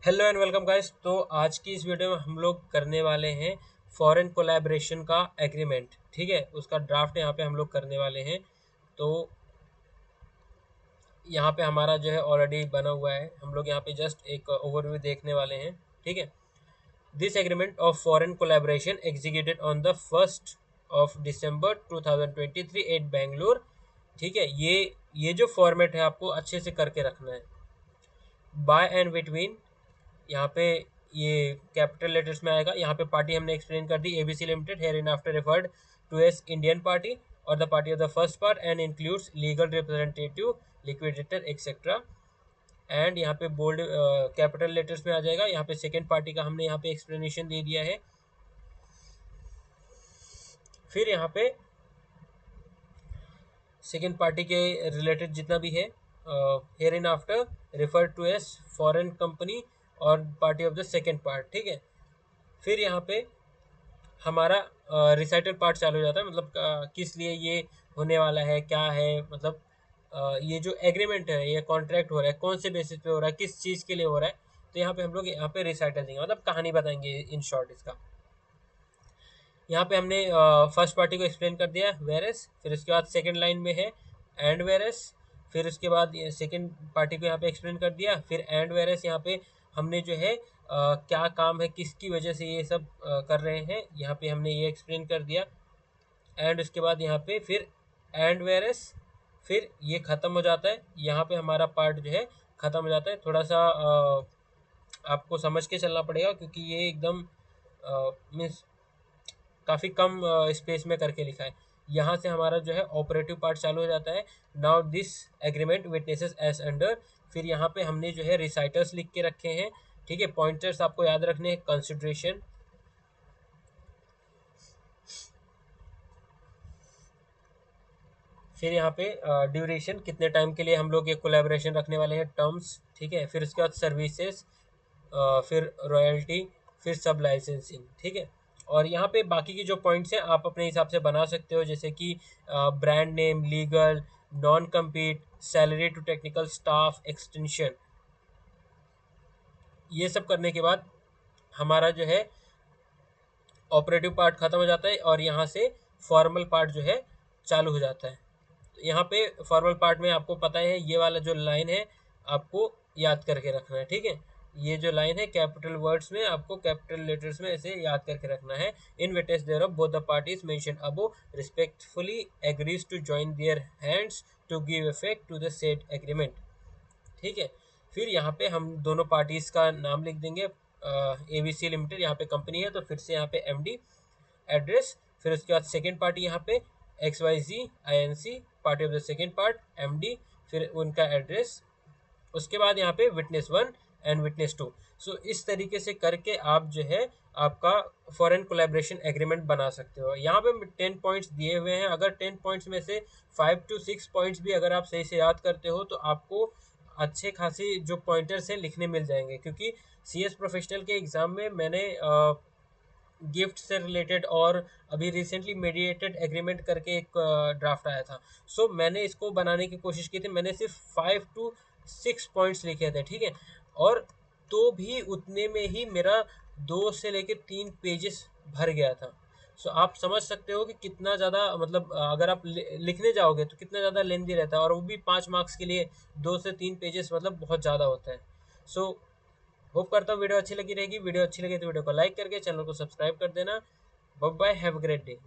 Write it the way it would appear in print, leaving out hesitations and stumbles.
Hello and welcome guys. तो आज की इस वीडियो में हम लोग करने वाले हैं फॉरेन कोलैबोरेशन का एग्रीमेंट। ठीक है, उसका ड्राफ्ट यहाँ पे हम लोग करने वाले हैं। तो यहाँ पे हमारा जो है ऑलरेडी बना हुआ है, हम लोग यहाँ पे जस्ट एक ओवरव्यू देखने वाले हैं। ठीक है, this agreement of foreign collaboration executed on the 1 December 2023 at Bangalore. ठीक है, ये जो फॉर्मेट है आपको अच्छे से करके रखना है। बाय एंड बिटवीन, यहाँ पे ये कैपिटल लेटर्स में आएगा। यहाँ पे पार्टी हमने एक्सप्लेन कर दी, ABC limited hereinafter referred to as Indian party और the party of the first part and includes legal representative, liquidator etcetera. And यहाँ पे बोल्ड कैपिटल लेटर्स में आ जाएगा। यहाँ पे सेकेंड पार्टी का हमने यहाँ पे एक्सप्लेनेशन दे दिया है। फिर यहाँ पे सेकेंड पार्टी के रिलेटेड जितना भी है, hereinafter refer to as foreign company और party of the second part. ठीक है, फिर यहाँ पे हमारा रिसाइटल पार्ट चालू हो जाता है। मतलब किस लिए ये होने वाला है, क्या है, मतलब ये जो एग्रीमेंट है, ये कॉन्ट्रैक्ट हो रहा है, कौन से बेसिस पे हो रहा है, किस चीज़ के लिए हो रहा है। तो यहाँ पे हम लोग यहाँ पे रिसाइटल देंगे, मतलब कहानी बताएंगे इन शॉर्ट इसका। यहाँ पे हमने फर्स्ट पार्टी को एक्सप्लेन कर दिया वेरस, फिर उसके बाद सेकंड लाइन में है एंड वेरस, फिर उसके बाद सेकंड पार्टी को यहाँ पे एक्सप्लेन कर दिया, फिर एंड वेरस। यहाँ पे हमने जो है क्या काम है, किसकी वजह से ये सब कर रहे हैं, यहाँ पे हमने ये एक्सप्लेन कर दिया। एंड उसके बाद यहाँ पे फिर एंड वेरस, फिर ये ख़त्म हो जाता है। यहाँ पे हमारा पार्ट जो है ख़त्म हो जाता है। थोड़ा सा आपको समझ के चलना पड़ेगा क्योंकि ये एकदम मीन्स काफ़ी कम स्पेस में करके लिखा है। यहाँ से हमारा जो है ऑपरेटिव पार्ट चालू हो जाता है। Now this agreement witnesses as under. फिर यहाँ पे हमने जो है रिसाइटर्स लिख के रखे हैं। ठीक है, पॉइंटर्स आपको याद रखने हैं। कंसिडरेशन, फिर यहाँ पे ड्यूरेशन, कितने टाइम के लिए हम लोग ये कोलैबोरेशन रखने वाले हैं, टर्म्स। ठीक है, फिर उसके बाद सर्विसेज, फिर रॉयल्टी, फिर सब लाइसेंसिंग। ठीक है, और यहाँ पे बाकी की जो पॉइंट्स हैं आप अपने हिसाब से बना सकते हो, जैसे कि brand name, legal, non compete, salary to technical staff, extension. ये सब करने के बाद हमारा जो है ऑपरेटिव पार्ट ख़त्म हो जाता है और यहाँ से फॉर्मल पार्ट जो है चालू हो जाता है। तो यहाँ पे फॉर्मल पार्ट में आपको पता है ये वाला जो लाइन है आपको याद करके रखना है। ठीक है, ये जो लाइन है कैपिटल वर्ड्स में, आपको कैपिटल लेटर्स में ऐसे याद करके रखना है। In witness thereof both the parties mention above respectfully agrees to join their hands to give effect to the said agreement. ठीक है, फिर यहाँ पे हम दोनों पार्टीज़ का नाम लिख देंगे। एबीसी लिमिटेड यहाँ पे कंपनी है, तो फिर से यहाँ पे एमडी, एड्रेस, फिर उसके बाद सेकेंड पार्टी यहाँ पे X Y Z I N C, party of the second part MD, फिर उनका एड्रेस। उसके बाद यहाँ पे witness one and witness two. So इस तरीके से करके आप जो है आपका फॉरेन कोलैबोरेशन एग्रीमेंट बना सकते हो। यहाँ पे 10 पॉइंट्स दिए हुए हैं। अगर 10 पॉइंट्स में से 5 to 6 पॉइंट्स भी अगर आप सही से याद करते हो तो आपको अच्छे खासी जो पॉइंटर्स हैं लिखने मिल जाएंगे। क्योंकि सी एस प्रोफेशनल के एग्ज़ाम में मैंने गिफ्ट से रिलेटेड और अभी रिसेंटली मीडिएटेड एग्रीमेंट करके एक ड्राफ्ट आया था। सो मैंने इसको बनाने की कोशिश की थी, मैंने सिर्फ 5 to 6 पॉइंट्स लिखे थे। ठीक है, और तो भी उतने में ही मेरा 2 से लेकर 3 पेजेस भर गया था। सो आप समझ सकते हो कि कितना ज़्यादा, मतलब अगर आप लिखने जाओगे तो कितना ज़्यादा लेंदी रहता है, और वो भी 5 मार्क्स के लिए 2 से 3 पेजेस मतलब बहुत ज़्यादा होता है। सो होप करता हूँ वीडियो अच्छी लगी रहेगी। वीडियो अच्छी लगी तो वीडियो को लाइक करके चैनल को सब्सक्राइब कर देना। Bye bye, have a great day.